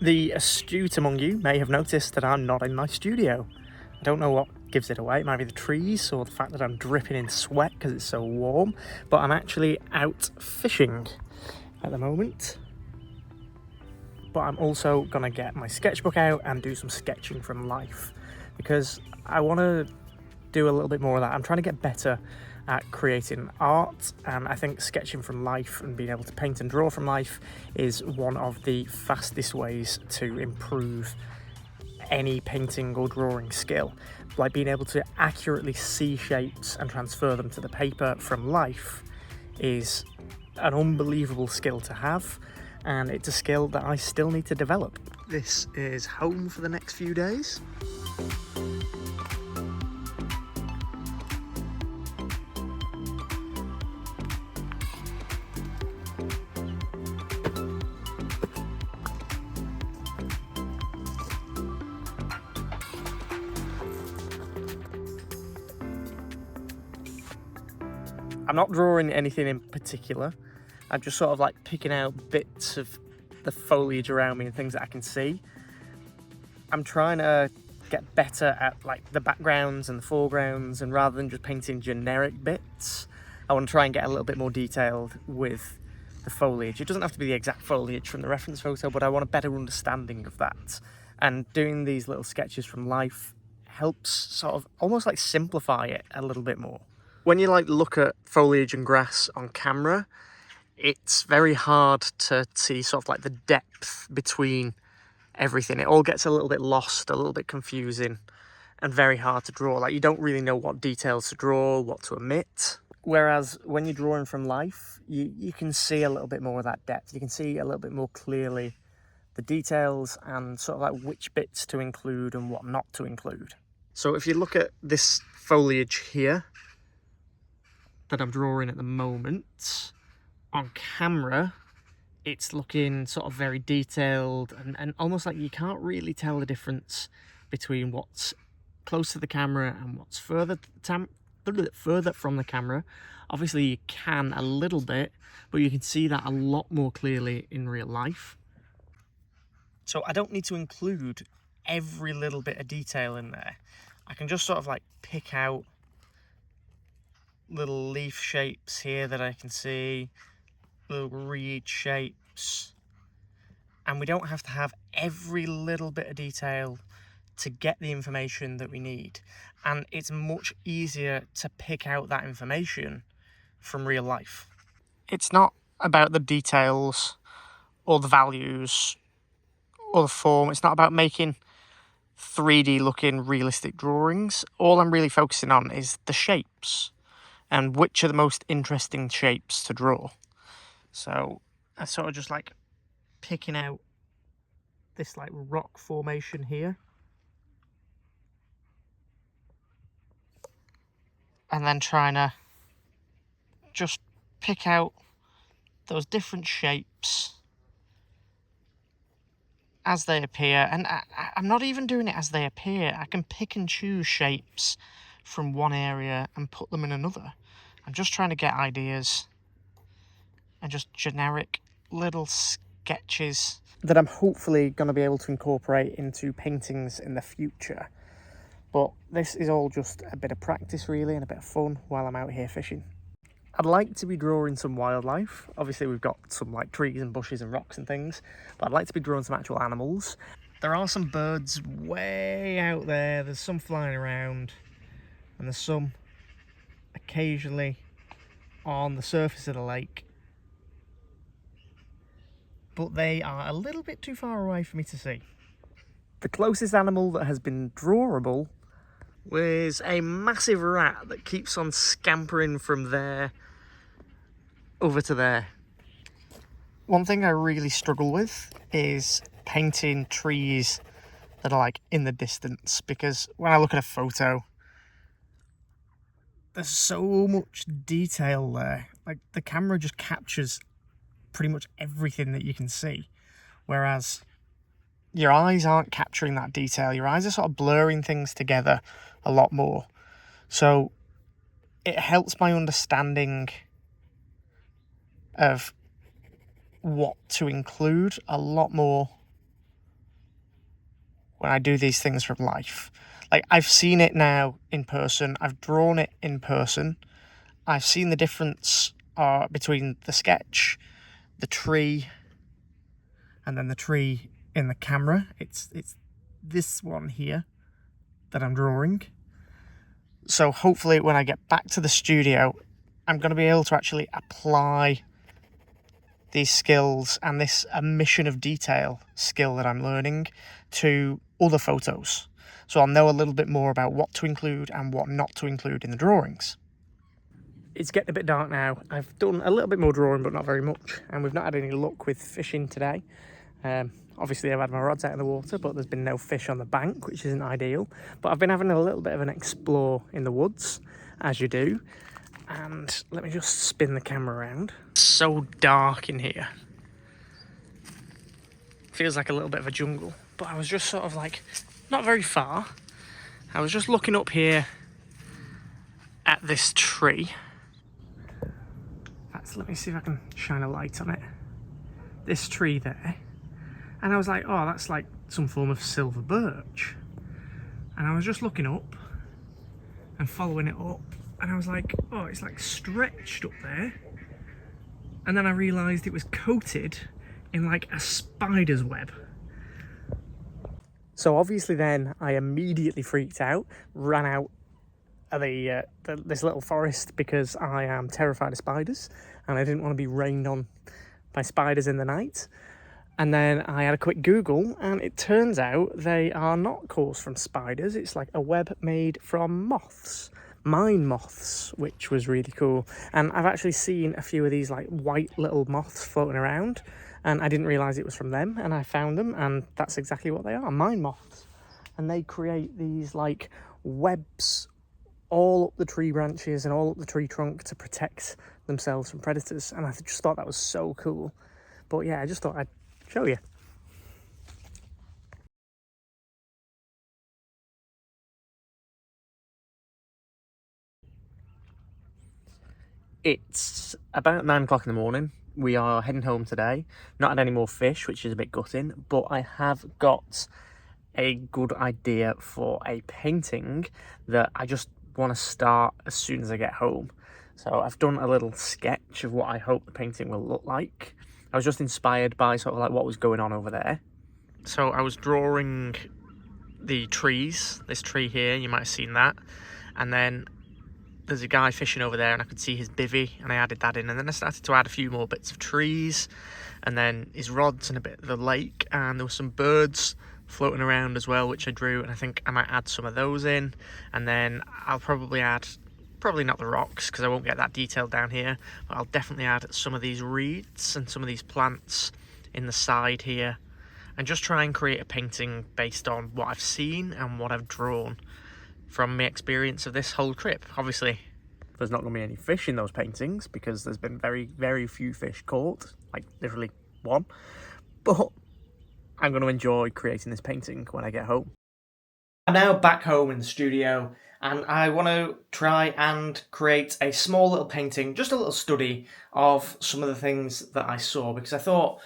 The astute among you may have noticed that I'm not in my studio. I don't know what gives it away. It might be the trees or the fact that I'm dripping in sweat because it's so warm, but I'm actually out fishing at the moment. But I'm also gonna get my sketchbook out and do some sketching from life because I want to do a little bit more of that. I'm trying to get better at creating art, and I think sketching from life and being able to paint and draw from life is one of the fastest ways to improve any painting or drawing skill. Like being able to accurately see shapes and transfer them to the paper from life is an unbelievable skill to have, and it's a skill that I still need to develop. This is home for the next few days. I'm not drawing anything in particular. I'm just sort of like picking out bits of the foliage around me and things that I can see. I'm trying to get better at like the backgrounds and the foregrounds, and rather than just painting generic bits, I want to try and get a little bit more detailed with the foliage. It doesn't have to be the exact foliage from the reference photo, but I want a better understanding of that. And doing these little sketches from life helps sort of almost like simplify it a little bit more. When you like look at foliage and grass on camera, it's very hard to see sort of like the depth between everything. It all gets a little bit lost, a little bit confusing, and very hard to draw. Like you don't really know what details to draw, what to omit. Whereas when you're drawing from life, you can see a little bit more of that depth. You can see a little bit more clearly the details and sort of like which bits to include and what not to include. So if you look at this foliage here that I'm drawing at the moment, on camera it's looking sort of very detailed and almost like you can't really tell the difference between what's close to the camera and what's further from the camera. Obviously you can a little bit, but you can see that a lot more clearly in real life. So I don't need to include every little bit of detail in there. I can just sort of like pick out little leaf shapes here that I can see, little reed shapes, and we don't have to have every little bit of detail to get the information that we need. And it's much easier to pick out that information from real life. It's not about the details or the values or the form. It's not about making 3D looking realistic drawings. All I'm really focusing on is the shapes and which are the most interesting shapes to draw. So I sort of just like picking out this like rock formation here, and then trying to just pick out those different shapes as they appear. And I'm not even doing it as they appear. I can pick and choose shapes from one area and put them in another. I'm just trying to get ideas and just generic little sketches that I'm hopefully going to be able to incorporate into paintings in the future. But this is all just a bit of practice really, and a bit of fun while I'm out here fishing. I'd like to be drawing some wildlife. Obviously we've got some like trees and bushes and rocks and things, but I'd like to be drawing some actual animals. There are some birds way out there, there's some flying around, and there's some occasionally on the surface of the lake, but they are a little bit too far away for me to see. The closest animal that has been drawable was a massive rat that keeps on scampering from there over to there. One thing I really struggle with is painting trees that are like in the distance, because when I look at a photo, there's so much detail there. Like the camera just captures pretty much everything that you can see, whereas your eyes aren't capturing that detail. Your eyes are sort of blurring things together a lot more. So it helps my understanding of what to include a lot more when I do these things from life. Like, I've seen it now in person, I've drawn it in person, I've seen the difference between the sketch, the tree, and then the tree in the camera. It's this one here that I'm drawing. So hopefully when I get back to the studio, I'm going to be able to actually apply these skills and this omission of detail skill that I'm learning to other photos. So I'll know a little bit more about what to include and what not to include in the drawings. It's getting a bit dark now. I've done a little bit more drawing, but not very much. And we've not had any luck with fishing today. Obviously I've had my rods out in the water, but there's been no fish on the bank, which isn't ideal. But I've been having a little bit of an explore in the woods, as you do. And let me just spin the camera around. It's so dark in here. Feels like a little bit of a jungle. But I was just sort of like, not very far. I was just looking up here at this tree. Let me see if I can shine a light on it. This tree there. And I was like, oh, that's like some form of silver birch. And I was just looking up and following it up. And I was like, oh, it's like stretched up there. And then I realised it was coated in like a spider's web. So obviously then I immediately freaked out, ran out of this little forest because I am terrified of spiders and I didn't want to be rained on by spiders in the night. And then I had a quick Google and it turns out they are not caused from spiders. It's like a web made from moths, mine moths, which was really cool. And I've actually seen a few of these like white little moths floating around and I didn't realise it was from them, and I found them and that's exactly what they are, mine moths. And they create these like webs all up the tree branches and all up the tree trunk to protect themselves from predators. And I just thought that was so cool. But yeah, I just thought I'd show you. It's about 9 o'clock in the morning. We are heading home today. Not had any more fish, which is a bit gutting, but I have got a good idea for a painting that I just want to start as soon as I get home. So I've done a little sketch of what I hope the painting will look like. I was just inspired by sort of like what was going on over there. So I was drawing the trees, this tree here, you might have seen that. And then there's a guy fishing over there and I could see his bivvy and I added that in. And then I started to add a few more bits of trees and then his rods and a bit of the lake. And there were some birds floating around as well, which I drew. And I think I might add some of those in. And then I'll probably add, probably not the rocks because I won't get that detailed down here, but I'll definitely add some of these reeds and some of these plants in the side here. And just try and create a painting based on what I've seen and what I've drawn from my experience of this whole trip. Obviously, there's not going to be any fish in those paintings because there's been very, very few fish caught, like literally one. But I'm going to enjoy creating this painting when I get home. I'm now back home in the studio and I want to try and create a small little painting, just a little study of some of the things that I saw, because I thought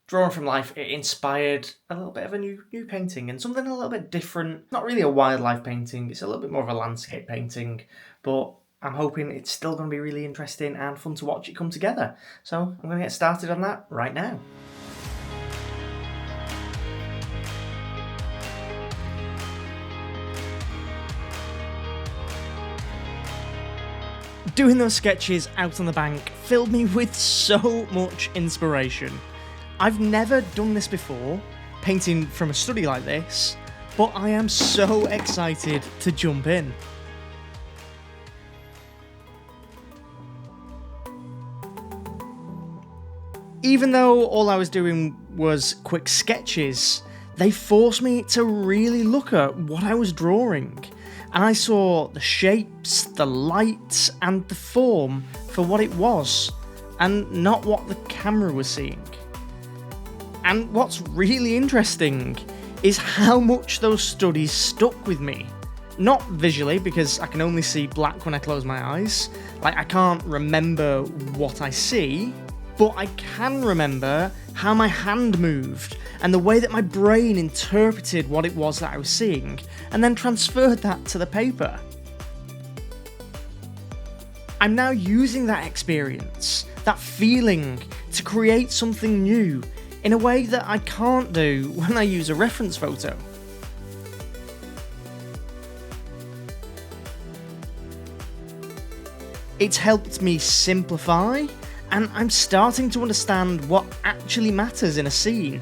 drawing from life, it inspired a little bit of a new painting and something a little bit different. Not really a wildlife painting, it's a little bit more of a landscape painting, but I'm hoping it's still going to be really interesting and fun to watch it come together. So I'm going to get started on that right now. Doing those sketches out on the bank filled me with so much inspiration. I've never done this before, painting from a study like this, but I am so excited to jump in. Even though all I was doing was quick sketches, they forced me to really look at what I was drawing. And I saw the shapes, the light, and the form for what it was, and not what the camera was seeing. And what's really interesting is how much those studies stuck with me. Not visually, because I can only see black when I close my eyes. Like, I can't remember what I see, but I can remember how my hand moved and the way that my brain interpreted what it was that I was seeing, and then transferred that to the paper. I'm now using that experience, that feeling, to create something new in a way that I can't do when I use a reference photo. It's helped me simplify, and I'm starting to understand what actually matters in a scene,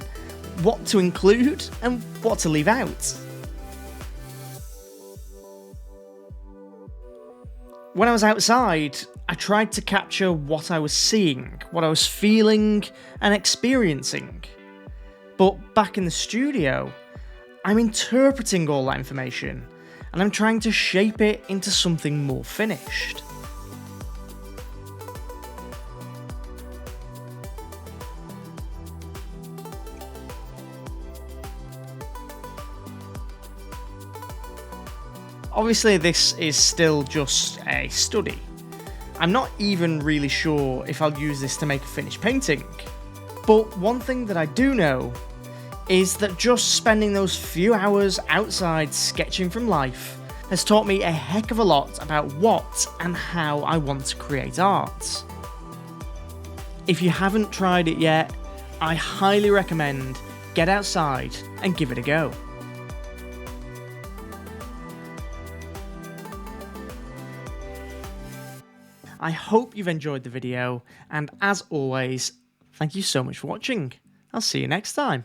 what to include and what to leave out. When I was outside, I tried to capture what I was seeing, what I was feeling and experiencing. But back in the studio, I'm interpreting all that information, and I'm trying to shape it into something more finished. Obviously, this is still just a study. I'm not even really sure if I'll use this to make a finished painting. But one thing that I do know is that just spending those few hours outside sketching from life has taught me a heck of a lot about what and how I want to create art. If you haven't tried it yet, I highly recommend get outside and give it a go. I hope you've enjoyed the video, and as always, thank you so much for watching. I'll see you next time.